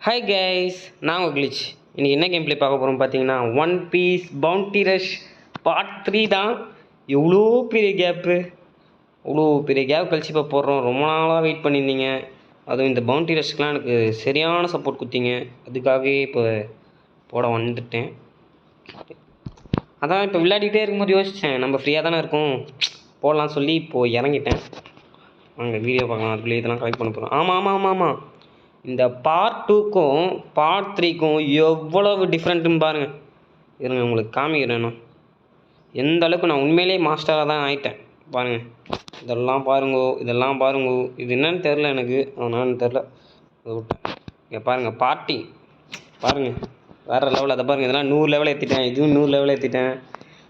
Hi guys, நான் உங்கள் கிளிச். இன்றைக்கி என்ன கேம் ப்ளே பார்க்க போகிறோம் பார்த்தீங்கன்னா, One Piece Bounty Rush part 3 தான். எவ்வளோ பெரிய கேப்பு, இவ்வளோ பெரிய கேப் கழிச்சு இப்போ போடுறோம். ரொம்ப நாளாக வெயிட் பண்ணியிருந்தீங்க. அதுவும் இந்த பவுண்டி ரஷ்க்கெலாம் எனக்கு சரியான சப்போர்ட் கொடுத்தீங்க. அதுக்காகவே இப்போ போட வந்துட்டேன். அதான் இப்போ விளையாடிக்கிட்டே இருக்கும்போது யோசித்தேன், நம்ம ஃப்ரீயாக தானே இருக்கோம், போடலாம் சொல்லி இப்போது இறங்கிட்டேன். வாங்க வீடியோ பார்க்கலாம். அதுக்குள்ளே இதெல்லாம் கலெக்ட் பண்ண போகிறோம். ஆமாம், இந்த பார்ட் 2க்கும் பார்ட் 3க்கும் எவ்வளவு டிஃப்ரெண்ட்டுன்னு பாருங்கள். இருங்க உங்களுக்கு காமிக்கிறேன். எந்த அளவுக்கு நான் உண்மையிலேயே மாஸ்டராக தான் ஆகிட்டேன் பாருங்கள். இதெல்லாம் பாருங்கோ. இது என்னன்னு தெரில எனக்கு, அதனால தெரில, அதை விட்டேன். இங்கே பாருங்கள், பார்ட்டி பாருங்கள், வேறு லெவலில். அதை பாருங்கள், இதெல்லாம் 100 லெவல் ஏற்றிட்டேன். இதுவும் 100 லெவல் ஏற்றிட்டேன்.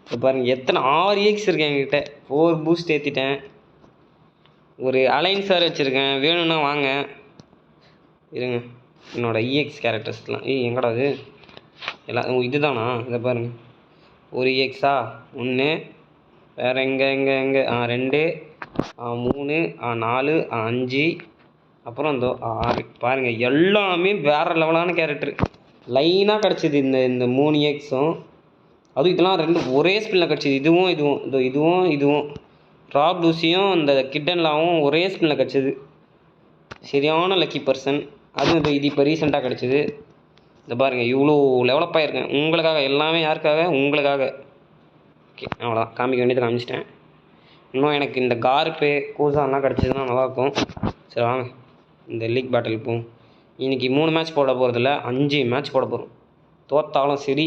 இப்போ பாருங்கள் எத்தனை 6 எக்ஸ் இருக்கேன் என்கிட்ட. 4 பூஸ்ட் ஏற்றிட்டேன். ஒரு அலைன்ஸார் வச்சுருக்கேன், வேணும்னா வாங்க. இருங்க என்னோடய இஎக்ஸ் கேரக்டர்ஸ்லாம் எங்கடா அது எல்லாம் இதுதானா? இதை பாருங்கள், ஒரு இஎக்ஸா 1, வேறு எங்கே 2, 3, 4, 5, அப்புறம் இந்த 6. பாருங்கள் எல்லாமே வேறு லெவலான கேரக்டர் லைனாக கிடச்சிது. இந்த 3 இஎக்ஸும் அதுவும் இதெல்லாம் 2 ஒரே ஸ்பின்னில் கிடச்சிது. இதுவும் ராப் லூசியும் இந்த கிட்டன்லாவும் ஒரே ஸ்பின்னில் கிடச்சிது. சரியான லக்கி பர்சன். அதுவும் இது இப்போ ரீசெண்டாக கிடச்சிது. இந்த பாருங்கள் இவ்வளோ டெவலப் ஆகிருக்கேன் உங்களுக்காக. எல்லாமே யாருக்காக? உங்களுக்காக. ஓகே, அவ்வளோதான், காமிக்க வேண்டியது காமிச்சிட்டேன். இன்னும் எனக்கு இந்த கார்பு கூசாலாம் கிடச்சிதுன்னா நல்லாயிருக்கும். சரி வாங்க இந்த லீக் பேட்டில் போகும். இன்றைக்கி 3 மேட்ச் போட போகிறதில்ல, 5 மேட்ச் போட போகிறோம். தோற்றாலும் சரி,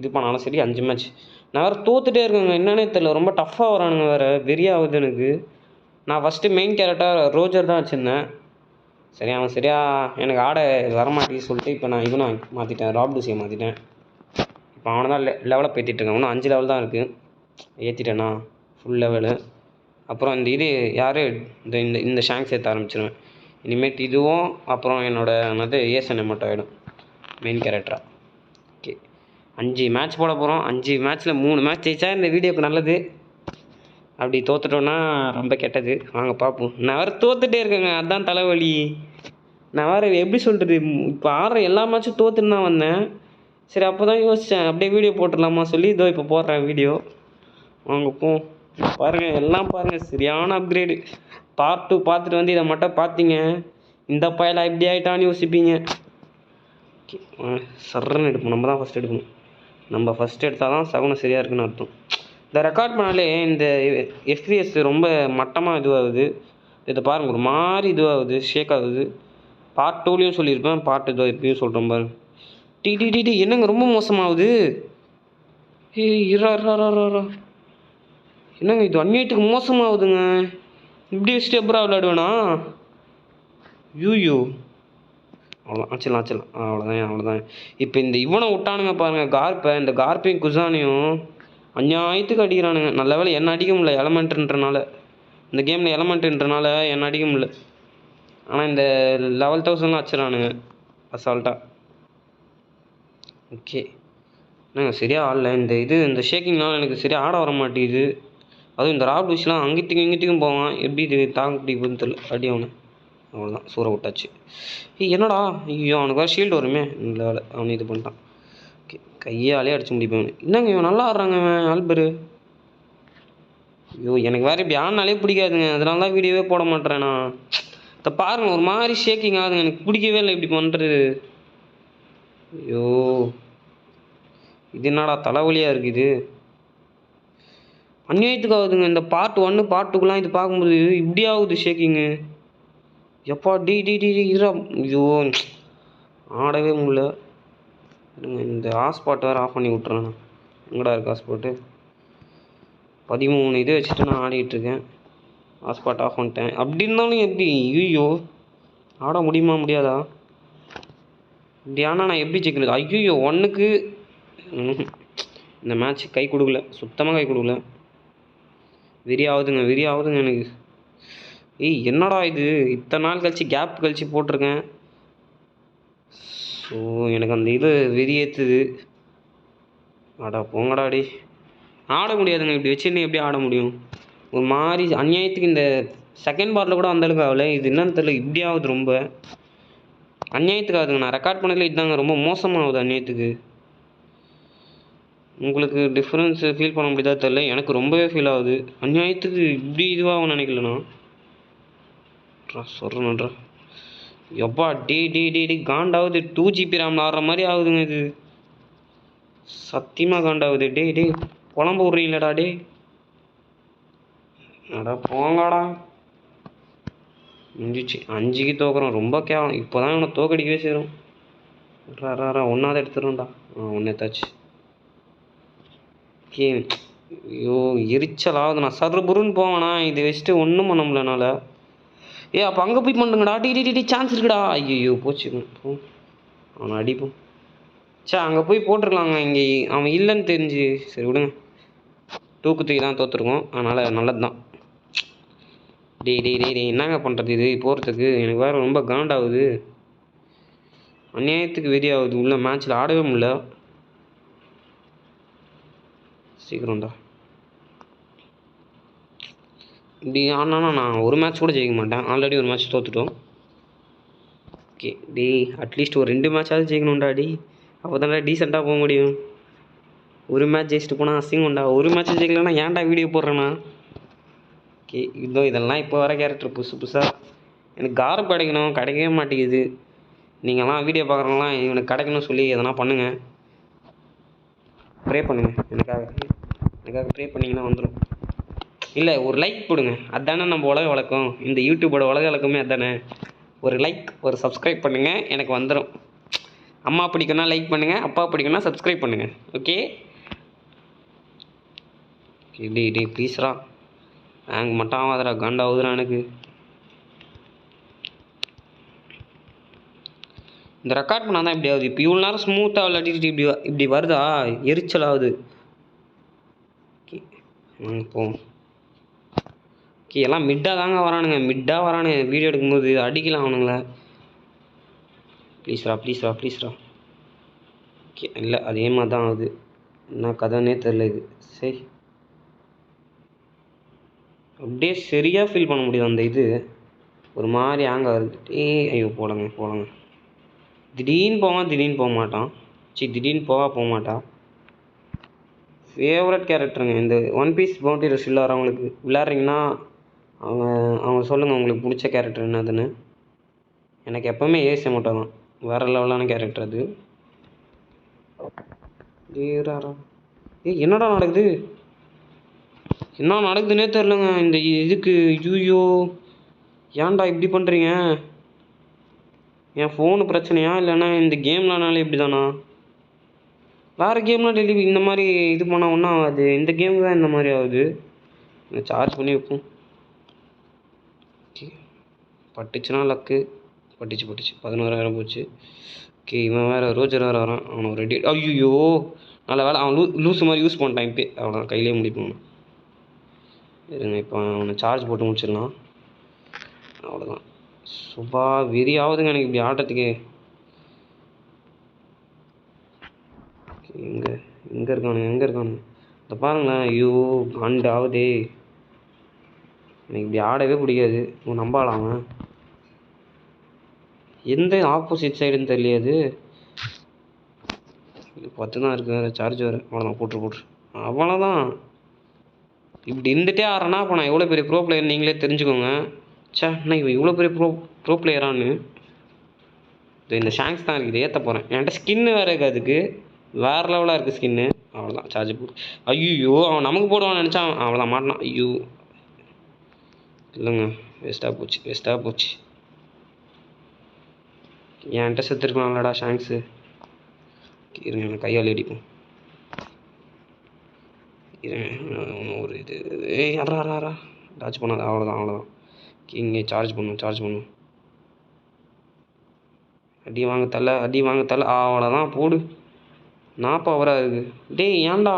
இது பண்ணாலும் சரி, 5 மேட்ச். நான் வேறு தோற்றுட்டே இருக்கேங்க, என்னன்னே தெரில. ரொம்ப டஃப்பாக வரானுங்க வேறு, வெறியாகுது எனக்கு. நான் ஃபஸ்ட்டு மெயின் கேரக்டர் ரோஜர் தான் வச்சுருந்தேன். சரி, அவன் சரியா எனக்கு ஆட வரமாட்டேன்னு சொல்லிட்டு இப்போ நான் இவனை மாற்றிட்டேன், ராப்டூசியை மாற்றிட்டேன். இப்போ அவனை தான் லெவலப் ஏற்றிட்டுருக்கேன். இன்னும் 5 லெவல் தான் இருக்குது. ஏற்றிட்டேன்னா ஃபுல் லெவலு. அப்புறம் இந்த இது யார், இந்த ஷாங்க்ஸ் ஏற்ற ஆரம்பிச்சிருவேன் இனிமேட்டு. இதுவும் அப்புறம் என்னோடய ஏசனை மட்டும் ஆகிடும் மெயின் கேரக்டராக. ஓகே, 5 மேட்ச் போட போகிறோம். 5 மேட்ச்சில் 3 மேட்ச் ஜெயிச்சா இந்த வீடியோக்கு நல்லது. அப்படி தோற்றுட்டோன்னா ரொம்ப கெட்டது. வாங்க பார்ப்போம். நான் வேறு தோற்றுட்டே இருக்கேங்க, அதுதான் தலைவலி. நான் வேறு எப்படி சொல்கிறது, இப்போ ஆடுற எல்லா மேட்சும் தோற்றுன்னு தான் வந்தேன். சரி, அப்போ தான் யோசித்தேன் அப்படியே வீடியோ போட்டுடலாமா சொல்லி இதோ இப்போ போடுறேன் வீடியோ. வாங்க போ. பாருங்கள் எல்லாம் பாருங்கள், சரியான அப்கிரேடு. பார்ட் 2 பார்த்துட்டு வந்து இதை மட்டும் பார்த்தீங்க, இந்த பயலாக இப்படி ஆகிட்டான்னு யோசிப்பீங்க. ஓகே, சர்றன்னு எடுப்போம். நம்ம தான் ஃபஸ்ட் எடுக்கணும். நம்ம ஃபஸ்ட் எடுத்தால் தான் சகுனம் சரியாக இருக்குன்னு அர்த்தம். இந்த ரெக்கார்ட் பண்ணாலே இந்த எஃப்பிஎஸ் ரொம்ப மட்டமாக இதுவாகுது. இதை பாருங்கள், ஒரு மாதிரி இதுவாகுது, ஷேக் ஆகுது. பார்ட் 2லேயும் சொல்லியிருப்பேன், பார்ட் இதுவாக இப்பயும் சொல்கிறேன் பாருங்க. டி என்னங்க ரொம்ப மோசமாகுது. இரா என்னங்க இது அந்நியத்துக்கு மோசமாகுதுங்க. இப்படி ஸ்டெப்ராக விளையாடுவேனா? யூ அவ்வளோதான், ஆச்சிடலாம். அவ்வளோதான். இப்போ இந்த இவனை விட்டானுங்க பாருங்கள், கார்ப்பை. இந்த கார்ப்பையும் குசானையும் அநியாயத்துக்கு அடிக்கிறானுங்க. நல்ல வேலை என்ன அடிக்க முடியல, எலமெண்ட்டுன்றனால. இந்த கேமில் எலமெண்ட்டுன்றனால என்ன அடிக்க முடியல. ஆனால் இந்த 11,000 வச்சுறானுங்க அசால்ட்டாக. ஓகே, என்னங்க சரியாக ஆடல. இந்த ஷேக்கிங்னால எனக்கு சரியாக ஆட வர மாட்டேங்குது. அதுவும் இந்த ராப் டூஸ்லாம் அங்கிட்டுக்கும் போவான். எப்படி இது தாங்க பிடிக்குன்னு தெரியல. அடி அவனை, அவ்வளோதான், சூற விட்டாச்சு. என்னடா, ஐயோ அவனுக்கு வேறு ஷீல்டு வருமே. இந்த வேலை அவனை இது பண்ணிட்டான். ஓகே, கையாலே அடிச்சு முடிப்பேன். என்னங்க இவன் நல்லா ஆடுறாங்க இவன் ஆல்பரு. ஐயோ எனக்கு வேறு இப்படி ஆனாலே பிடிக்காதுங்க, அதனால தான் வீடியோவே போட மாட்டேறேன் நான். இதை பாருங்கள், ஒரு மாதிரி ஷேக்கிங் ஆகுதுங்க, எனக்கு பிடிக்கவே இல்லை இப்படி பண்ணுறது. ஐயோ இது என்னடா தலைவலியாக இருக்குது. அந்நியாயத்துக்கு ஆகுதுங்க. இந்த பார்ட் 1 பார்ட் 2க்குலாம் இது பார்க்கும்போது இப்படி ஆகுது ஷேக்கிங்கு. எப்பா டி இரா. ஐயோ ஆடவே முடியல. இந்த ஹாஸ்பாட் வேறு ஆஃப் பண்ணி விட்றேன். எங்கடா இருக்குது ஹாஸ்பாட்டு? 13 இது வச்சுட்டு நான் ஆடிட்டுருக்கேன். ஹாஸ்பாட் ஆஃப் பண்ணிட்டேன். அப்படி இருந்தாலும் எப்படி, ஐயோ ஆட முடியாதா? இப்படி ஆனால் நான் எப்படி ஜெயிக்கிறது? ஐயோ 1க்கு இந்த மேட்ச் கை கொடுக்கல, சுத்தமாக கை கொடுக்கல. வெறியாகுதுங்க எனக்கு. என்னடா இது, இத்தனை நாள் கழிச்சு கேப் கழிச்சு போட்டிருக்கேன். ஸோ எனக்கு அந்த இது வெறியேற்றுது. ஆடா போங்கடாடி, ஆட முடியாதுங்க இப்படி வச்சுன்னு. எப்படி ஆட முடியும்? ஒரு மாதிரி அநியாயத்துக்கு. இந்த செகண்ட் பார்ட்டில் கூட அந்தளவுக்கு ஆகலை. இது என்னன்னு தெரியல, இப்படி ஆகுது ரொம்ப. அநியாயத்துக்கு ஆகுதுங்க. நான் ரெக்கார்ட் பண்ணதில் இதுதாங்க ரொம்ப மோசமாகுது அநியாயத்துக்கு. உங்களுக்கு டிஃப்ரென்ஸு ஃபீல் பண்ண முடியாதா தெரில, எனக்கு ரொம்பவே ஃபீல் ஆகுது. அநியாயத்துக்கு இப்படி இதுவாகும் நினைக்கலண்ணா. சொல்கிறேன்ன்றா எப்பா டி காண்டாகுது. 2 GB ரேமில் ஆடுற மாதிரி ஆகுதுங்க இது. சத்தியமாக காண்டாகுது. டே குழம்பு விட்றீங்களடா டே. அடா போங்கடா. முடிஞ்சிச்சு 5க்கு தோக்குறோம். ரொம்ப கேவலம். இப்போ தான் இவனை தோக்கடிக்கவே செய்கிறோம். ஒன்றாவது எடுத்துடும்டா. ஒன்று எடுத்தாச்சு. ஓகே. ஐயோ எரிச்சலாகுது. நான் சர்புருன்னு போவேண்ணா. இது வச்சுட்டு ஒன்றும் பண்ண முடியலனால. அப்போ அங்கே போய் பண்ணுங்கடா. டி சான்ஸ் இருக்குடா. ஐயோ போச்சு. அவனை அடிப்போம். அங்கே போய் போட்டிருக்கலாங்க. இங்கே அவன் இல்லைன்னு தெரிஞ்சு. சரி விடுங்க. 2க்கு 3 தான் தோற்றுருக்கோம். அதனால் நல்லது தான். டேய் என்னங்க பண்ணுறது இது போகிறதுக்கு? எனக்கு வேறு ரொம்ப காண்டாகுது. அநியாயத்துக்கு வெறியாகுது. உள்ள மேட்ச்சில் ஆடவே முடியல. சீக்கிரம்டா. இப்படி ஆனாலும் நான் ஒரு மேட்ச் கூட ஜெயிக்க மாட்டேன். ஆல்ரெடி ஒரு மேட்ச் தோற்றுட்டோம். ஓகே அட்லீஸ்ட் ஒரு 2 மேட்சாவது ஜெயிக்கணும்டா அப்போ தான்டா டீசெண்டாக போக முடியும். ஒரு மேட்ச் ஜெயிச்சுட்டு போனால் அசிங்கம்டா. ஒரு மேட்ச் ஜெயிக்கலன்னா ஏன்டா வீடியோ போடுறேண்ணா? ஓகே இதெல்லாம் இப்போ வர கேரக்டர் புதுசாக எனக்கு காரம் கிடைக்கவே மாட்டேங்குது. நீங்கள்லாம் வீடியோ பார்க்குறவங்களாம் இவனுக்கு கிடைக்கணும்னு சொல்லி எதனா பண்ணுங்கள். ப்ரே பண்ணுங்கள். எனக்காக ப்ரே பண்ணிங்கன்னா வந்துடும். இல்லை ஒரு லைக் போடுங்க. அதுதானே நம்ம உலக வழக்கம். இந்த யூடியூபோட உலக வழக்கமே அதுதானே. ஒரு லைக் ஒரு சப்ஸ்கிரைப் பண்ணுங்கள். எனக்கு வந்துடும். அம்மா பிடிக்குன்னா லைக் பண்ணுங்கள். அப்பா பிடிக்குன்னா சப்ஸ்கிரைப் பண்ணுங்கள். ஓகே ப்ளீஸ்ரா. ஹேங் மட்டும் ஆகாதடா. காண்டாகுதுடா எனக்கு. இந்த ரெக்கார்ட் பண்ணால் தான் இப்படி ஆகுது. இப்போ இவ்வளோ நேரம் ஸ்மூத்தாக விளையாடிட்டு இப்படி வருதா? எரிச்சலாகுது. ஓகே போவோம். ஓகே எல்லாம் மிட்டாக தாங்க வரானுங்க. வீடியோ எடுக்கும்போது அடிக்கலாம் அவனுங்கள. ப்ளீஸ்ரா. ஓகே இல்லை அதே மாதிரி தான் ஆகுது. என்ன கதைன்னே தெரில இது. சரி அப்படியே சரியாக ஃபீல் பண்ண முடியுது. அந்த இது ஒரு மாதிரி ஹேங் ஆகுது. ஐயோ போடுங்க. திடீர்னு போக மாட்டான். திடீர்னு போக மாட்டான். ஃபேவரட் கேரக்டருங்க இந்த ஒன் பீஸ் பவுண்டி ரஷ் விளாட்றவங்களுக்கு. விளாட்றீங்கன்னா அவங்க சொல்லுங்கள் உங்களுக்கு பிடிச்ச கேரக்டர் என்னதுன்னு. எனக்கு எப்போவுமே ஏசி மட்டும் தான். வேறு லெவலான கேரக்டர் அது. என்னடா நடக்குது? என்ன நடக்குதுன்னே தெரிலங்க இந்த இதுக்கு. ஐயோ ஏன்டா இப்படி பண்ணுறீங்க? என் ஃபோனு பிரச்சனையா இல்லைன்னா இந்த கேம்லானாலே இப்படி தானா? வேறு கேம்லாம் டெய்லி இந்த மாதிரி இது பண்ணால் ஒன்றும் ஆகாது. இந்த கேம் தான் இந்த மாதிரி ஆகுது. சார்ஜ் பண்ணி வைப்போம். ஓகே பட்டுச்சுன்னா லக்கு. பட்டுச்சு 11,000 போச்சு. ஓகே இவன் வேறு ரோஜர் வேறு வரான். அவனை ரெடி. ஐயோ நல்ல வேலை அவன் லூஸ் மாதிரி யூஸ் பண்ணிட்டான். இப்போ அவ்வளோதான் கையிலே முடிப்போம். இருங்க இப்போ அவனை சார்ஜ் போட்டு முடிச்சிடலாம். அவ்வளோதான். சுபா வெறி ஆகுதுங்க எனக்கு இப்படி ஆடுறதுக்கு. எங்கே இருக்கானுங்க? இதை பாருங்களேன். ஐயோ காண்டு ஆகுதே. எனக்கு இப்படி ஆடவே பிடிக்காது. நம்பாலாம எந்த ஆப்போசிட் சைடுன்னு தெரியலையாது. 10 தான் இருக்குது. வேறு சார்ஜ் வேறு. அவ்வளோதான் போட்டுரு. அவ்வளோதான். இப்படி இருந்துகிட்டே ஆடுறேன்னா அப்போ நான் எவ்வளோ பெரிய ப்ரோ பிளேயர் நீங்களே தெரிஞ்சுக்கோங்க. நான் இவன் இவ்வளோ பெரிய ப்ரோ பிளேயரான்னு. இந்த ஷாங்க்ஸ் தான் இருக்குது. ஏற்ற போகிறேன். என்கிட்ட ஸ்கின்னு வேறு இருக்குது. அதுக்கு வேறு லெவலாக இருக்குது ஸ்கின்னு. அவ்வளோதான் சார்ஜ் போட்டு. ஐயோ அவன் நமக்கு போடுவான்னு நினச்சான். அவ்வளோதான் மாட்டினான். ஐயோ இல்லைங்க வேஸ்ட்டாக போச்சு. என்கிட்ட செத்துருக்கலாம்லடா ஷாங்க்ஸு. இருங்க எனக்கு கையால் அடிப்போம். ஒரு இது யாரா டாச் பண்ணாது. அவ்வளோதான். இங்கே சார்ஜ் பண்ணும். அடி வாங்க தள்ள. அவ்வளோதான் போடு. 40 ஓவராக இருக்குது. ஏன்டா?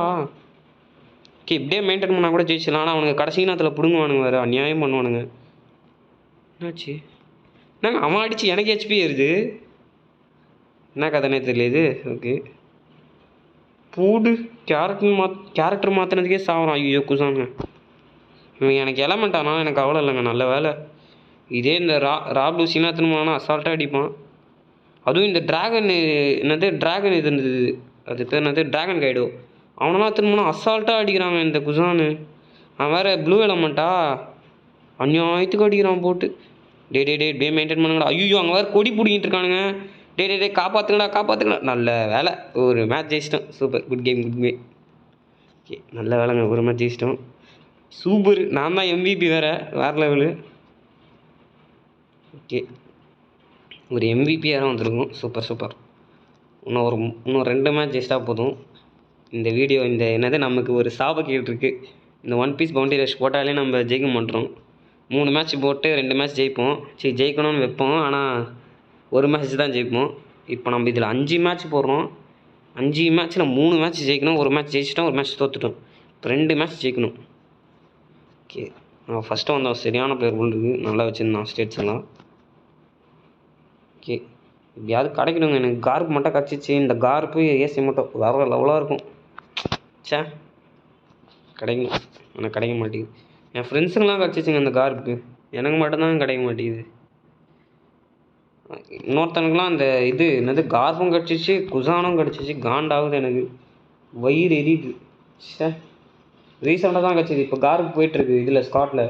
இப்படியே மெயின்டைன் பண்ணால் கூட ஜெயிச்சிடலாம். ஆனால் அவனுங்க கடைசி நேரத்தில் பிடுங்குவானுங்க. வேறு அநியாயம் பண்ணுவானுங்க. என்னாச்சு? என்னங்க அவன் அடித்து எனக்கு ஹெச்பி ஏறுது. என்ன கதைனே தெரியல. ஓகே பூடு கேரக்டர் மாற்றினதுக்கே சாவறான். ஐயோ குசாங்க. இவன் எனக்கு எலமெண்ட் ஆனால் எனக்கு அவ்வளோ இல்லைங்க. நல்ல வேலை. இதே இந்த ராப் லூசினா திரும்ப அசால்ட்டாக அடிப்பான். அதுவும் இந்த ட்ராகன் என்னது ட்ராகன் இது இருந்தது, அது பேர் என்னது ட்ராகன் கைடோ. அவனெல்லாம் திரும்பினா அசால்ட்டாக அடிக்கிறாங்க இந்த குசானு. அவன் வேறு ப்ளூ எலமெண்ட்டா அநியாயத்துக்கு அடிக்கிறான் போட்டு. டே மெயின்டைன் பண்ணுங்கடா. ஐயோ அங்கே வேறு கொடி பிடிக்கிட்டு இருக்கானுங்க. டே காப்பாற்றுங்கடா. நல்ல வேலை ஒரு மேட்ச் ஜெயிச்சிட்டோம். Super, good game. ஓகே, நல்ல வேலைங்க, ஒரு மேட்ச் ஜெயிச்சிட்டோம். சூப்பர், நான் தான் MVP வேறு லெவலு. ஓகே, ஒரு MVP யாரும் வந்திருக்கும். சூப்பர். இன்னும் 2 மேட்ச் ஜெயிச்சிட்டா போதும். இந்த வீடியோ இந்த என்னது நமக்கு ஒரு சாபக்கேடு இருக்குது. இந்த ஒன் பீஸ் பவுண்டரி ரஷ் போட்டாலே நம்ம ஜெயிக்க மாட்டோம். 3 மேட்ச் போட்டு 2 மேட்ச் ஜெயிப்போம். ஜெயிக்கணும்னு வைப்போம், ஆனால் ஒரு மேட்ச் தான் ஜெயிப்போம். இப்போ நம்ம இதில் 5 மேட்ச் போடுறோம். 5 மேட்ச்சில் 3 மேட்ச் ஜெயிக்கணும். ஒரு மேட்ச் ஜெயிச்சிட்டோம், ஒரு மேட்ச் தோற்றுட்டோம். இப்போ 2 மேட்ச் ஜெயிக்கணும். ஓகே, நான் ஃபஸ்ட்டு வந்தோம் சரியான பிளேயர் இருக்குது, நல்லா வச்சுருந்தான் ஸ்டேட்ஸ் எல்லாம். ஓகே, எப்படியாவது கிடைக்கணுங்க. எனக்கு கார்ப் மட்டும் கிடச்சிச்சு. இந்த கார்ப்பு ஏசி மட்டும் வேறு லெவலாக இருக்கும். கிடைக்கணும், எனக்கு கிடைக்க மாட்டேங்குது. என் ஃப்ரெண்ட்ஸுங்கெலாம் கிடச்சிச்சிங்க இந்த கார்ப்பு, எனக்கு மட்டும்தான் கிடைக்க மாட்டேங்குது. இன்னொருத்தனுக்குலாம் அந்த இது என்னது கார்பும் கிடச்சிச்சு, குசானும் கிடச்சிச்சு. காண்டாகுது எனக்கு, வயிறு எரியுது. ரீசெண்டாக தான் கிடச்சிது. இப்போ கார்பு போயிட்டுருக்கு இதில் ஸ்காட்டில்.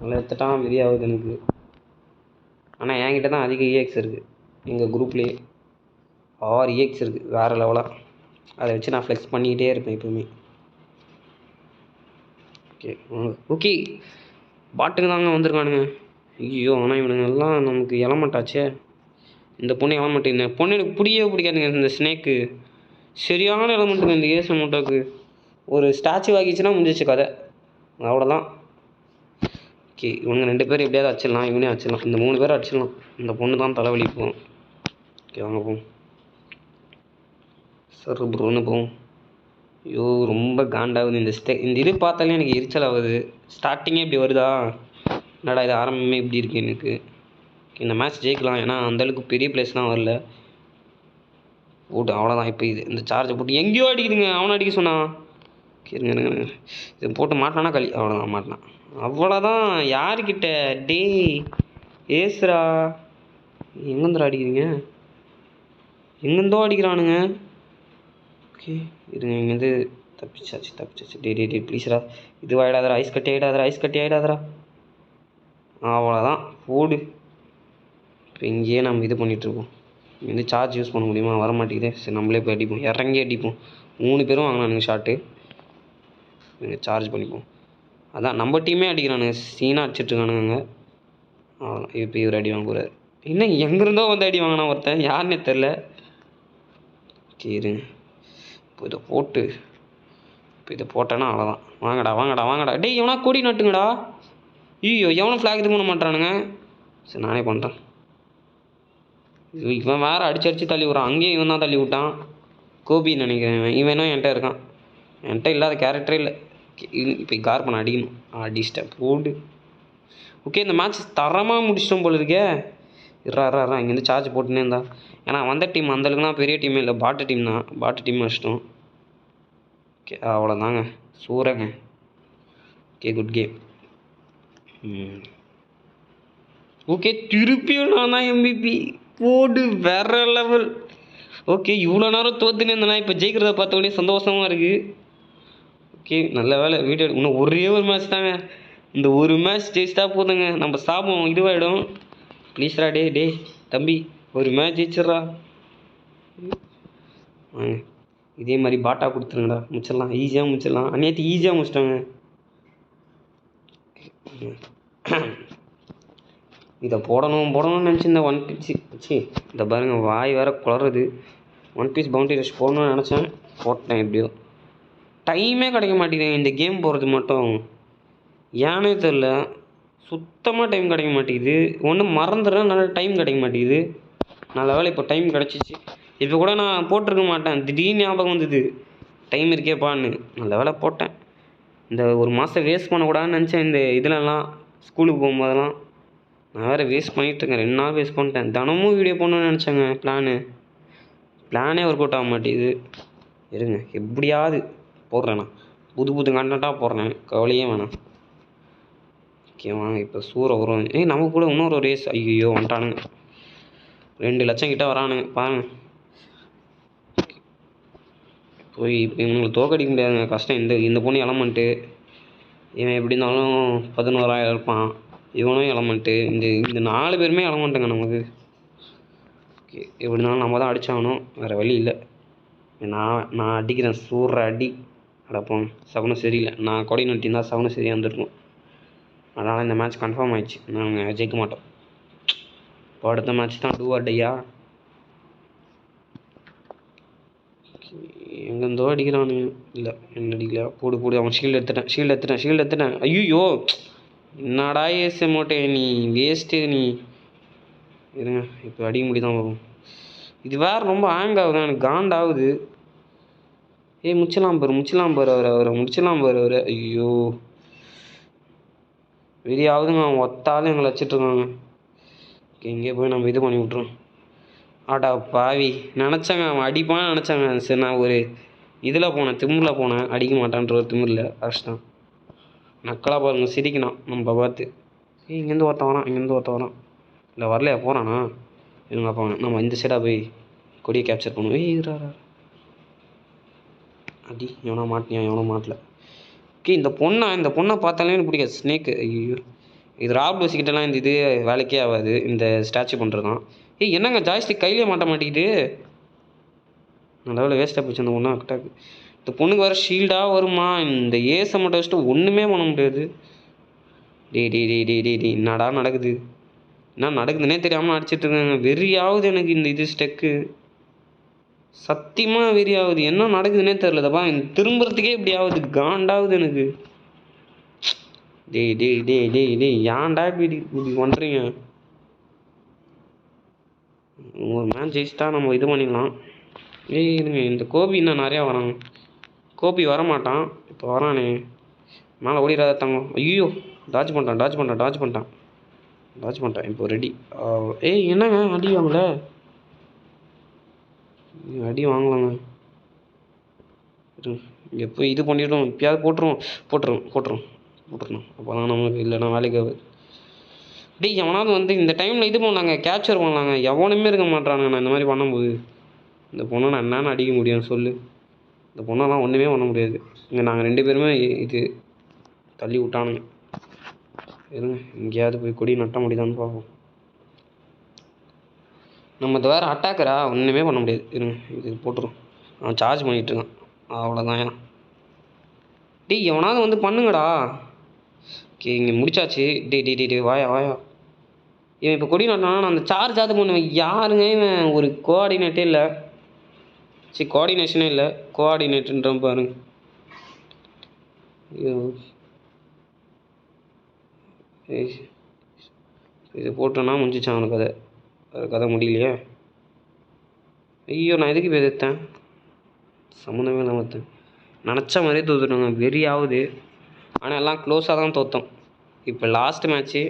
நல்லா எடுத்துட்டான், வெறியாகுது எனக்கு. ஆனால் என்கிட்ட தான் அதிக EX இருக்குது. எங்கள் குரூப்லேயே 6 EX இருக்குது, வேறு லெவலாக. அதை வச்சு நான் ஃப்ளெக்ஸ் பண்ணிக்கிட்டே இருப்பேன் எப்பவுமே. ஓகே, பாட்டுக்கு தாங்க வந்திருக்கானுங்க. ஐயோ, ஆனால் இவனுங்க எல்லாம் நமக்கு எலமெண்ட்டாச்சே. இந்த பொண்ணு எலமெண்ட், இந்த பொண்ணு எனக்கு பிடிக்காதுங்க. இந்த ஸ்னேக்கு சரியான எலமெண்ட்டுங்க. இந்த ஏசு மூட்டாக்கு ஒரு ஸ்டாச்சு ஆகிடுச்சுன்னா முடிஞ்சிச்சு கதை, அவ்வளோதான். ஓகே, இவனுங்க 2 பேர் எப்படியாவது அடிச்சிடலாம், இவனே அடிச்சிடலாம். இந்த 3 பேர் அடிச்சிடலாம். இந்த பொண்ணு தான் தலைவலிப்போம். ஓகே, வாங்க போவோம். சரி ப்ரோன்னு போவோம். ஐயோ, ரொம்ப காண்டாகுது இந்த இது பார்த்தாலே எனக்கு எரிச்சல் ஆகுது. ஸ்டார்டிங்கே இப்படி வருதா, என்னடா இது ஆரம்பமே இப்படி இருக்குது எனக்கு. இந்த மேட்ச் ஜெயிக்கலாம், ஏன்னா அந்தளவுக்கு பெரிய பிளேஸ்லாம் வரல. போட்டு அவ்வளோதான். இப்போ இந்த சார்ஜை போட்டு எங்கேயோ அடிக்குதுங்க. அவனை அடிக்க சொன்னான். இருங்க, இது போட்டு மாட்டினானா களி. அவ்வளோதான், மாட்டினான். அவ்வளோதான். யாருக்கிட்ட டே ஏசுரா, எங்கேருந்துடா அடிக்கிறீங்க? எங்கேருந்தோ அடிக்கிறானுங்க. ஓகே, இருங்க, இங்கேருந்து தப்பிச்சாச்சு. டே ப்ளீஸ்ரா, இது ஆகிடாதரா, ஐஸ் கட்டி ஆகிடாதரா. அவ்வளோதான், போடு. இப்போ இங்கேயே நம்ம இது பண்ணிகிட்ருக்கோம். இங்கே சார்ஜ் யூஸ் பண்ண முடியுமா? வர மாட்டேங்குது. சரி, நம்மளே போய் அடிப்போம், இறங்கி அடிப்போம். 3 பேரும் வாங்கினானுங்க ஷாட்டு. நீங்கள் சார்ஜ் பண்ணிப்போம். அதான் நம்ம டீமே அடிக்கிறானுங்க, சீனாக அடிச்சிட்ருக்கானுங்க. அவ்வளோதான். இப்போ இவர் அடி வாங்க போகிறார். இன்னும் எங்கேருந்தோ வந்து அடி வாங்கினா ஒருத்தன், யாருன்னே தெரில. ஓகே, இருங்க, இப்போ இதை போட்டேன்னா அவ்வளோதான். வாங்கடா. டேய், எவனா கொடி நட்டுங்கடா. ஐயோ, எவனும் ஃப்ளாக் இது பண்ண மாட்டானுங்க. சரி, நானே பண்ணுறேன். இவன் வேறு அடிச்சு தள்ளி விட்றான். அங்கேயும் இவன் தான் தள்ளி விட்டான். கோபின்னு நினைக்கிறேன். இவனும் என்கிட்ட இருக்கான். என்கிட்ட இல்லாத கேரக்டரே இல்லை. இப்போ கார் பண்ண அடிக்கணும். அடிச்சிட்டேன், போடு. ஓகே, இந்த மேட்ச் தரமாக முடிச்சிட்டோம் போல இருக்கே. இறா இங்கேருந்து சார்ஜ் போட்டுனே இருந்தா. ஏன்னா வந்த டீம் அந்தளவுக்குலாம் பெரிய டீமே இல்லை, பாட்டு டீம் தான். பாட்டு டீம் வச்சிட்டோம். ஓகே, அவ்வளோதாங்க, சூறங்க. Okay, good game. ஓகே, திருப்பியும் நான் தான் MVP. போடு, வேற லெவல். ஓகே, இவ்வளோ நேரம் தோத்துன்னு இருந்தேன்னா இப்போ ஜெயிக்கிறத பார்த்தோடனே சந்தோஷமாக இருக்குது. ஓகே, நல்ல வேலை வீடியோ. இன்னும் ஒரே ஒரு மேட்ச் தாங்க. இந்த ஒரு மேட்ச் ஜெயிச்சிட்டா போதுங்க, நம்ம சாபம் இதுவாகிடும். ப்ளீஸ்ரா, டே தம்பி, ஒரு மேட்ச் ஜெயிச்சிட்றா. வாங்க, இதே மாதிரி பாட்டா கொடுத்துருங்கடா, முடிச்சிடலாம். ஈஸியாக முடிச்சிடலாம். அந்நேரத்து ஈஸியாக முடிச்சிட்டாங்க. இதை போடணும்னு நினச்சிருந்தேன். ஒன் பீஸ் இதை பாருங்கள், வாய் வேறு குளறுது. ஒன் பீஸ் பவுண்டரி ரஷ் போடணும்னு நினச்சேன், போட்டேன். எப்படியோ டைமே கிடைக்க மாட்டேங்குது இந்த கேம் போகிறது மட்டும். ஏன்னே தெரில, சுத்தமாக டைம் கிடைக்க மாட்டேங்குது. ஒன்று மறந்துடுறேன், நல்லா டைம் கிடைக்க மாட்டேங்குது. நல்ல வேலை இப்போ டைம் கிடச்சிச்சு. இப்போ கூட நான் போட்டிருக்க மாட்டேன், திடீர்னு ஞாபகம் வந்தது டைம் இருக்கேப்பான்னு. நல்ல வேலை போட்டேன். இந்த ஒரு மாதம் வேஸ்ட் பண்ணக்கூடாதுன்னு நினச்சேன். இந்த இதிலலாம் ஸ்கூலுக்கு போகும்போதெல்லாம் நான் வேறு வேஸ்ட் பண்ணிகிட்ருக்கேன். 2 நாள் வேஸ்ட் பண்ணிட்டேன். தினமும் வீடியோ போடணுன்னு நினச்சேங்க. பிளானே ஒர்க் அவுட் ஆக மாட்டேங்குது. இருங்க, எப்படியாவது போடுறேன். நான் புது கண்டென்ட்டாக போடுறேன், கவலையே வேணாம். ஓகே, வாங்க இப்போ சூற வரும். நமக்கு கூட இன்னொரு ரேஸ். ஐயோ, வந்துட்டானுங்க. 2,00,000 கிட்ட வரானுங்க பாருங்க. போய் இப்போ இவனுங்களை தோக்கடிக்க முடியாதுங்க, கஷ்டம். இந்த பொண்ணு எலமெண்ட்டு, இவன் எப்படி இருந்தாலும் 11,000 இருப்பான், இவனும் எலமெண்ட்டு, இந்த 4 பேருமே எலமெண்ட்டுங்க நமக்கு. ஓகே, எப்படி இருந்தாலும் நம்ம தான் அடித்தாகணும், வேறு வழி இல்லை. நான் அடிக்கிறேன், சூற அடி. அடப்போம், சகுனம் சரியில்லை. நான் கொடி நட்டியிருந்தால் சகுனம் சரியாக இருந்திருக்கும். அதனால் இந்த மேட்ச் கன்ஃபார்ம் ஆயிடுச்சு, நாங்கள் ஜெயிக்க மாட்டோம். இப்போ அடுத்த மேட்ச் தான் டூ ஆர் டையா. எங்கேருந்தோ அடிக்கிறானுங்க. இல்லை என்ன அடிக்கல, போடு அவன் ஷீல்டு எடுத்துட்டேன். ஐயோ என்னடா ஏச மோட்டே நீ, வேஸ்ட்டு நீ. இருங்க, இப்போ அடிக்க முடிதான் வரும். இது வேறு ரொம்ப ஹேங் ஆகுது, எனக்கு காண்டாகுது. முடிச்சலாம் பாரு அவரை முடிச்சலாம் பாரு அவரை. ஐயோ வெளியாகுதுங்க, அவன் ஒத்தாலும் எங்களை வச்சிட்ருக்காங்க. இங்கே போய் நம்ம இது பண்ணி விட்ருவோம். ஆட்டா பாவி, நினச்சாங்க அவன் அடிப்பான்னு நினச்சாங்க. சரி, நான் ஒரு இதில் போனேன், திமிரில் போனேன், அடிக்க மாட்டான்ற ஒரு திமிரில் அடிச்சிட்டான். நக்கலாக பாருங்க, சிரிக்கணும் நம்ம பார்த்து. இங்கேருந்து ஒருத்த வரான். இல்லை வரலையா, போகிறானா? இவங்க அப்போ நம்ம இந்த சைடாக போய் கொடியை கேப்சர் பண்ணுவோம். இருக்கிறாரா அடி, எவனோ மாட்டல. ஓகே, இந்த பொண்ணை பார்த்தாலே எனக்கு பிடிக்காது, ஸ்னேக்கு. ஐயோ, இது ராப் வச்சுக்கிட்டலாம் இந்த இது வேலைக்கே ஆகாது, இந்த ஸ்டாச்சு பண்ணுறது தான். என்னங்க ஜாய்ஸ்டிக் கையிலே மாட்ட மாட்டேங்குது. நல்ல வேஸ்ட்டாக போச்சு அந்த பொண்ணு அட்டாக்கு. இந்த பொண்ணுக்கு வேறு ஷீல்டாக வருமா, இந்த ஏசை மட்டும் வச்சுட்டு ஒன்றுமே பண்ண முடியாது. டே என்னடா நடக்குது, என்ன நடக்குதுன்னே தெரியாமல் அடிச்சிட்டு இருக்காங்க. வெறியாகுது எனக்கு இந்த இது ஸ்டெக்கு, சத்தியமாக வெறியாகுது. என்ன நடக்குதுன்னே தெரிலதப்பா, திரும்புறதுக்கே இப்படி ஆகுது, காண்டாகுது எனக்கு. டேய் ஏன்டா இப்படி பண்ணுறீங்க? ஒரு மேட்ச் ஜெயிச்சிட்டா நம்ம இது பண்ணிக்கலாம். இருங்க, இந்த கோபி இன்னும் நிறையா வராங்க. கோபி வரமாட்டான், இப்போ வரானே. மேலே ஓடிடாத தங்கம். ஐயோ, டாச் பண்ணிட்டான். இப்போ ரெடி. என்னங்க அடி வாங்கலாங்க. இங்கே போய் இது பண்ணிவிடும், இப்போயாவது போட்டுரும். அப்போ தான் நமக்கு, இல்லைனா வேலைக்கு ஆகுது. எவனாவது வந்து இந்த டைமில் இது பண்ணலாங்க, கேப்சர் பண்ணலாங்க. எவனுமே இருக்க மாட்டானுங்க நான் இந்த மாதிரி பண்ணும்போது. இந்த பொண்ணை நான் என்னென்னு அடிக்க முடியும் சொல்லு? இந்த பொண்ணெல்லாம் ஒன்றுமே பண்ண முடியாது. இங்கே நாங்கள் 2 பேருமே இது தள்ளி விட்டானுங்க. இருங்க, எங்கேயாவது போய் கொடி நட்ட முடியுதான்னு பார்ப்போம். நம்ம இது வேறு அட்டாக்கரா, ஒன்றுமே பண்ண முடியாது. இருங்க, இது போட்டுரும். அவன் சார்ஜ் பண்ணிகிட்ருக்கான், அவ்வளோதான். எவனாவது வந்து பண்ணுங்கடா. ஓகே, இங்கே முடிச்சாச்சு. வாயா. இவன் இப்போ கொடி நட்டானா, நான் அந்த சார்ஜாவது பண்ணுவேன். யாருங்க இவன், ஒரு கோஆர்டினேட்டே இல்லை. கோஆர்டினேஷனே இல்லை, கோஆர்டினேட்டுன்ற பாருங்க. இது போட்டோன்னா முடிஞ்சிச்சான் அவனுக்கு கதை முடியலையே. ஐயோ, நான் எதுக்கு இப்போ எதிர்த்தேன், சம்மந்தமே இல்லாமல் எடுத்தேன். நினச்ச மாதிரியே தோத்துட்டோங்க, வெறியாகுது. ஆனால் எல்லாம் க்ளோஸாக தான் தோற்றோம். இப்போ லாஸ்ட் மேட்ச்சு,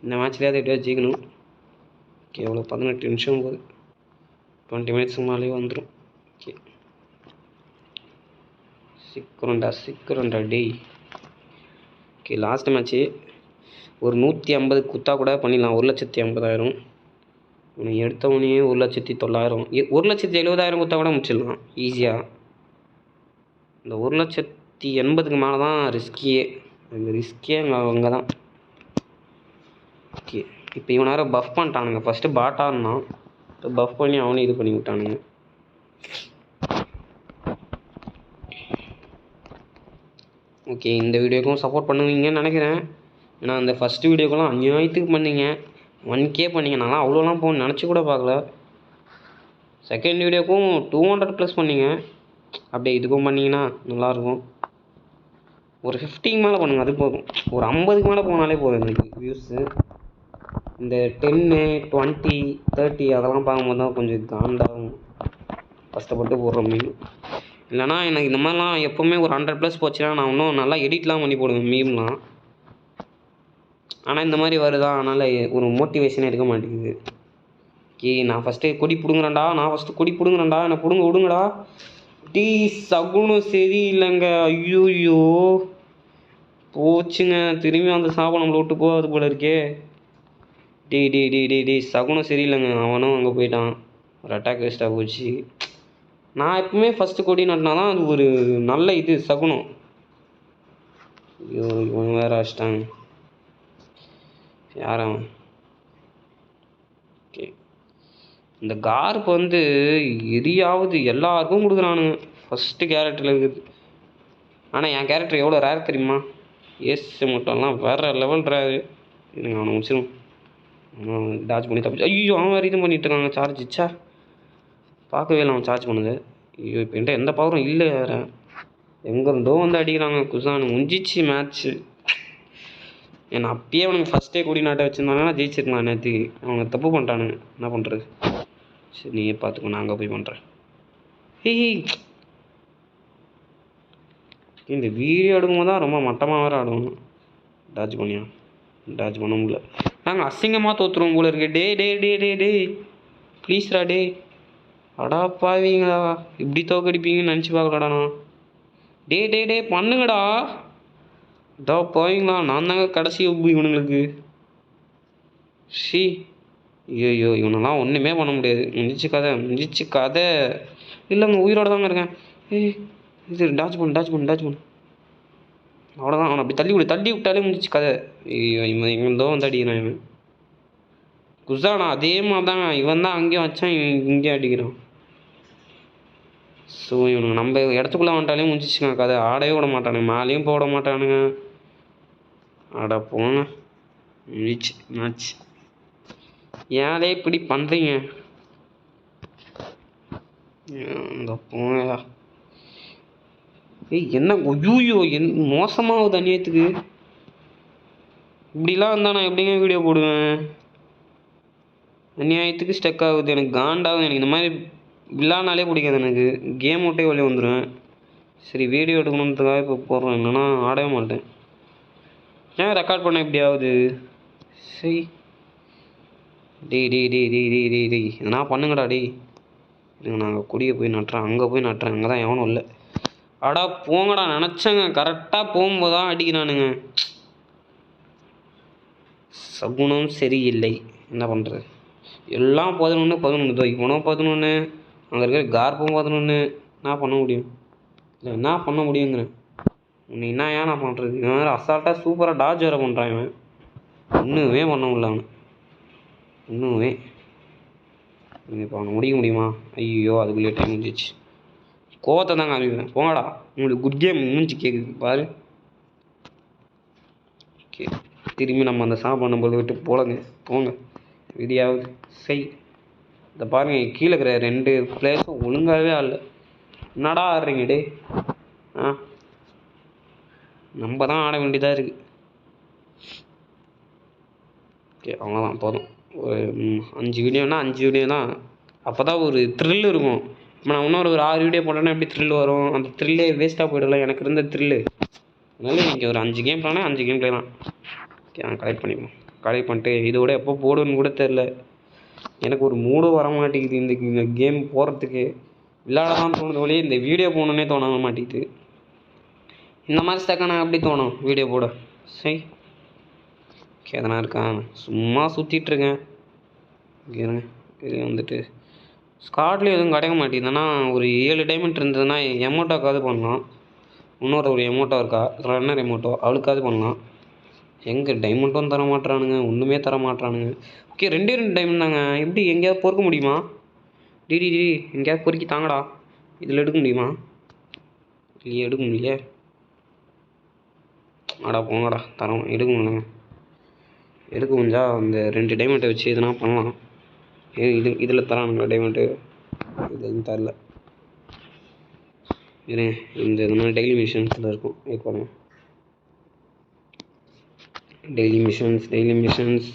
இந்த மேட்ச்லேயே எப்படியா ஜெயிக்கணும். ஓகே, எவ்வளோ 18 நிமிஷம் போகுது, 20 மினிட்ஸ் மேலேயே வந்துடும். ஓகே, சீக்கிரம்டா டேய். ஓகே, லாஸ்ட் மேட்ச்சு ஒரு 150 குத்தா கூட பண்ணிடலாம். 1,50,000. இவனை எடுத்தவனே 1,09,000, 1,70,000 குத்தா கூட முடிச்சிடலாம் ஈஸியாக. இந்த 1,80,000 மேலே தான் ரிஸ்கியே. அந்த ரிஸ்கே அங்கே தான். ஓகே, இப்போ இவன் நேரம் பஃப் பண்ணிட்டானுங்க. ஃபஸ்ட்டு பாட்டாக இருந்தான், இப்போ பஃப் பண்ணி அவனே இது பண்ணி விட்டானுங்க. ஓகே, இந்த வீடியோக்கும் சப்போர்ட் பண்ணுவீங்கன்னு நினைக்கிறேன். ஏன்னா அந்த ஃபஸ்ட்டு வீடியோக்கெல்லாம் அநியாயத்துக்கு பண்ணிங்க, 1K பண்ணிங்க. நான்லாம் அவ்வளோலாம் போகணும்னு நினச்சி கூட பார்க்கல. செகண்ட் வீடியோக்கும் 200+ பண்ணிங்க. அப்படியே இதுக்கும் பண்ணிங்கன்னா நல்லாயிருக்கும். ஒரு 50 மேலே பண்ணுங்க, அது போதும். ஒரு 50க்கு மேலே போனாலே போதும் எனக்கு வியூஸு. இந்த 10, 20, 30 அதெல்லாம் பார்க்கும்போது தான் கொஞ்சம் காண்டாகும், கஷ்டப்பட்டு போடுற மீன். இல்லைனா எனக்கு இந்த மாதிரிலாம் எப்போவுமே ஒரு 100+ போச்சுன்னா நான் இன்னும் நல்லா எடிட்லாம் பண்ணி போடுவேன் மீம்லாம். ஆனால் இந்த மாதிரி வருதா, அதனால் ஒரு மோட்டிவேஷனே இருக்க மாட்டேங்குது. நான் ஃபஸ்ட்டு கொடி பிடுங்குறேன்டா, என்னை பிடுங்க விடுங்கடா. சகுனம் சரி இல்லைங்க. ஐயோயோ போச்சுங்க, திரும்பி அந்த சாபம் நம்மளை விட்டு போகாது போல இருக்கே. டேய் சகுனம் சரியில்லைங்க. அவனும் அங்கே போயிட்டான். ஒரு அட்டாக் வேஸ்ட்டாக போச்சு. நான் எப்பவுமே ஃபஸ்ட்டு கொடி நட்டினா தான் அது ஒரு நல்ல இது சகுனம். ஐயோ இவன் வேறு அடிச்சிட்டாங்க. யார் அவன்? ஓகே, இந்த கார்ப் வந்து எரியாவது எல்லாருக்கும் கொடுக்குறானுங்க. ஃபஸ்ட்டு கேரக்டரில் இருக்குது. ஆனால் என் கேரக்டர் எவ்வளோ ரேர் தெரியுமா? எஸ் மட்டும்லாம் வேறு லெவல் ரேரு. இருங்க அவனை முடிச்சிடும். டார்ஜ் பண்ணி தப்பிச்சு. ஐயோ அவன் வேறு இது பண்ணிட்டு இருக்காங்க. சார்ஜ் இச்சா பார்க்கவே இல்லை அவன் சார்ஜ் பண்ணுது. ஐயோ இப்போ என்கிட்ட எந்த பவரும் இல்லை வேறு. எங்கேருந்தோ வந்து அடிக்கிறாங்க. குசானு முடிஞ்சிச்சு மேட்ச்சு. ஏன்னா அப்பயே அவனுக்கு ஃபஸ்ட்டே கொடி நாட்டை வச்சுருந்தாங்கன்னா ஜெயிச்சிருக்கலாம். நேற்று அவங்க தப்பு பண்ணிட்டானுங்க. என்ன பண்ணுறது? சரி நீயே பார்த்துக்கோ, நான் அங்கே போய் பண்ணுறேன். ஏய் இந்த வீடியோ எடுக்கும்போது தான் ரொம்ப மட்டமாக வேறு ஆடுவோம். டார்ஜ் பண்ணியா? டார்ஜ் பண்ண முடியல. நாங்கள் அசிங்கமாக தோற்றுருவோம் போல இருக்கு. டே ப்ளீஸ்ரா டே. அடா பாவீங்களா, இப்படி தோக்கடிப்பீங்கன்னு நினச்சி பார்க்கலடா நான். டே பண்ணுங்கடா. டா போவீங்களா, நான் தாங்க கடைசி இவனுங்களுக்கு. ஷீ ஐயோ இவனெல்லாம் ஒன்றுமே பண்ண முடியாது. முடிஞ்சிச்சு கதை. இல்லைங்க உயிரோடு தாங்க இருக்கேன். இது டார்ஜ் பண்ணு. அவ்வளோதான். அவனை அப்படி தள்ளி விட்டாலே முடிஞ்சிச்சு கதை. ஐயோ இவன் எங்கேருந்தோ வந்து அடிக்கிறான். இவன் குசானா அதே மாதிரி தாங்க. இவன் தான் அங்கேயும் வச்சான், இவன் இங்கேயும் அடிக்கிறான். ஸோ இவனுக்கு நம்ம இடத்துக்குள்ளே வந்துட்டாலே முடிஞ்சிச்சுங்க கதை. ஆடவே விட மாட்டானுங்க, மேலேயும் போட மாட்டானுங்க. ஆட போங்க, முடிச்சு மேட்ச். ஏழே இப்படி பண்ணுறீங்க? இந்த போங்க. என்ன ஐயோ மோசமாகுது அநியாயத்துக்கு. இப்படிலாம் இருந்தால் நான் எப்படிங்க வீடியோ போடுவேன்? அநியாயத்துக்கு ஸ்டக் ஆகுது. எனக்கு காண்டாகுது. எனக்கு இந்த மாதிரி விளாட்னாலே பிடிக்காது. எனக்கு கேம் விட்டே வெளியே வந்துடுவேன். சரி வீடியோ எடுக்கணுன்றதுக்காக இப்போ போடுறேன். இல்லைன்னா ஆடவே மாட்டேன். ஏன் ரெக்கார்ட் பண்ண இப்படி ஆகுது? சரி டேய் எதனா பண்ணுங்கடா டேய். இல்லைங்க நான் அங்கே கொடியை போய் நட்டுறேன். அங்கே தான் எவனும் இல்லை. அடா போங்கடா, நினச்சேங்க கரெக்டாக போகும்போது தான் அடிக்கிறானுங்க. சகுனம் சரியில்லை. என்ன பண்ணுறது? எல்லாம் 11 இவனும் 11, அங்கே இருக்கிற கார்ப்பும் 11. என்ன பண்ண முடியும்? இல்லை என்ன பண்ண முடியுங்கிறேன். உன்னை என்ன ஏன் நான் பண்ணுறது? இவன் வேறு அசால்ட்டாக சூப்பராக டார்ஜ் வேறு பண்ணுறான். இவன் ஒன்றுமே பண்ண முடியல. அவனு இன்னுமே இப்போ அவனை முடிக்க முடியுமா? ஐயோ அதுக்குள்ளேயே டைம் முடிஞ்சிச்சு. கோவத்தை தாங்க காமிக்கிறேன். போங்கடா, உங்களுக்கு குட் கேம் மூஞ்சி கேட்குது பாரு. ஓகே திரும்பி நம்ம அந்த பண்ணும்போது விட்டு போங்க விதியாவது செய். இதை பாருங்கள், கீழே இருக்கிற 2 பிளேயர்ஸும் ஒழுங்காகவே ஆடல. என்னடா ஆடுறீங்க டே? நம்ம தான் ஆட வேண்டியதாக இருக்குது. ஓகே அவ்வளோதான் போதும். ஒரு 5 வீடியோனா 5 வீடியோ தான். அப்போ தான் ஒரு த்ரில் இருக்கும். இப்போ நான் இன்னொரு 6 வீடியோ போட்டேன்னா எப்படி த்ரில் வரும்? அந்த த்ரில்லே வேஸ்ட்டாக போய்டல எனக்கு இருந்த த்ரில்லு. அதனால நீங்கள் ஒரு 5 கேம் பிளானா 5 கேம் பிளே தான். ஓகே நான் கலெக்ட் பண்ணிட்டு இதோட எப்போ போடுன்னு கூட தெரில. எனக்கு ஒரு மூடும் வர மாட்டேங்குது இந்த கேம் போடுறதுக்கு. விளையாடலாம் தோணுது வழியே இந்த வீடியோ போகணுன்னே தோண மாட்டேங்குது. இந்த மாதிரி ஸ்டக்கான எப்படி தோணும் வீடியோ போட? சரி ஓகே அதெல்லாம் இருக்கான். சும்மா சுற்றிட்டுருக்கேன். இருங்க இது வந்துட்டு ஸ்காட்லேயும் எதுவும் கிடைக்க மாட்டேங்குதுன்னா ஒரு 7 டைமண்ட் இருந்ததுன்னா எமோட்டோக்காவது பண்ணலாம். ஒரு எமோட்டோ இருக்கா, ரன்னர் எமோட்டோ, அவளுக்காவது பண்ணலாம். எங்கே டைமண்ட்டும் தர மாட்டுறானுங்க, ஒன்றுமே தர மாட்டுறானுங்க. ஓகே 2 டைமண்ட் தாங்க. எப்படி எங்கேயாவது பொறுக்க முடியுமா? டிடி எங்கேயாவது பொறுக்கி தாங்கடா. இதில் எடுக்க முடியுமா? இல்லையே எடுக்க முடியலையே. ஆடா போங்கடா, தரோம் எடுக்க முடியலங்க. எடுக்க முடிஞ்சா அந்த 2 டைமண்ட்டை வச்சு எதுனா பண்ணலாம். இதில் தரானுங்களா டைமண்ட்டு? இது எதுவும் தரல. இந்த இதுனா டெய்லி மிஷன்ஸில் இருக்கும். பாருங்க டெய்லி மிஷன்ஸ்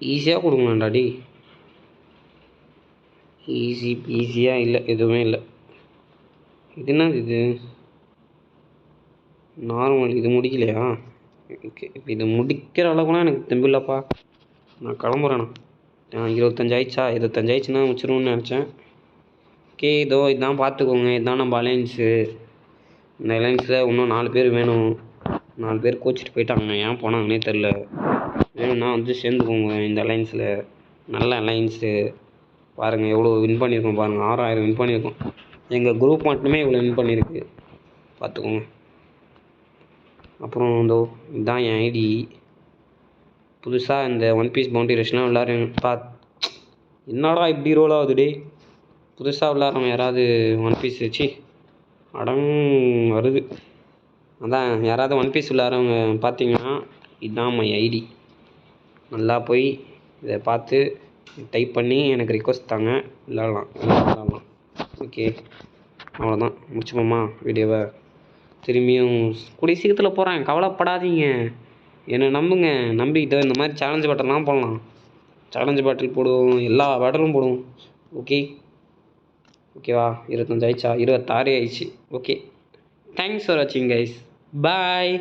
ஈஸியாக கொடுங்களாண்டா டி. ஈஸியாக இல்லை, எதுவுமே இல்லை. இது என்னது இது? நார்மல் இது முடிக்கலையா? ஓகே இப்போ இது முடிக்கிற அளவுக்குலாம் எனக்கு தெம்பில்லப்பா. நான் கிளம்புறேண்ணா. 25 ஆயிடுச்சா? 25 ஆயிடுச்சுன்னா முடிச்சிடும்னு நினச்சேன். ஓகே இதான் பார்த்துக்கோங்க. இதுதான் நம்ம அலையன்ஸு. இந்த அலையன்ஸில் இன்னும் 4 பேர் வேணும். 4 பேர் கோச்சிட்டு போயிட்டாங்க. ஏன் போனாங்கன்னே தெரில. வேணும்னா வந்து சேர்ந்துக்கோங்க இந்த அலைன்ஸில். நல்ல அலைன்ஸு. பாருங்கள் எவ்வளோ வின் பண்ணியிருக்கோம் பாருங்கள். 6000 வின் பண்ணியிருக்கோம். எங்கள் குரூப் மட்டுமே இவ்வளோ வின் பண்ணியிருக்கு, பார்த்துக்கோங்க. அப்புறம் இதுதான் என் ஐடி. புதுசாக இந்த ஒன் பீஸ் பவுண்டி ரஷ்லாம் விளாட்றேன். என்னடா இப்படி ரோல் ஆகுது டே. புதுசாக விளாட்றவங்க யாராவது ஒன் பீஸ் வச்சு வருது. அதான் யாராவது ஒன் பீஸ் விளாட்றவங்க பார்த்தீங்கன்னா இதுதான் மை ஐடி. நல்லா போய் இதை பார்த்து டைப் பண்ணி எனக்கு ரிக்வஸ்ட் தாங்க, விளாட்லாம். ஓகே, அவ்வளோதான். முடிச்சுப்போமா வீடியோவை? திரும்பியும் கூடிய சீக்கிரத்தில் போகிறேன், கவலைப்படாதீங்க. என்னை நம்புங்க. நம்பி இந்த மாதிரி சேலஞ்சு பேட்டர்லாம் போடலாம். சேலஞ்சு பேட்டில் போடுவோம், எல்லா பேட்டலும் போடுவோம். ஓகேவா? 25 ஆயிடுச்சா? 26 ஆயிடுச்சு. ஓகே, தேங்க்ஸ் ஃபார் வாட்சிங் கைஸ். பாய்.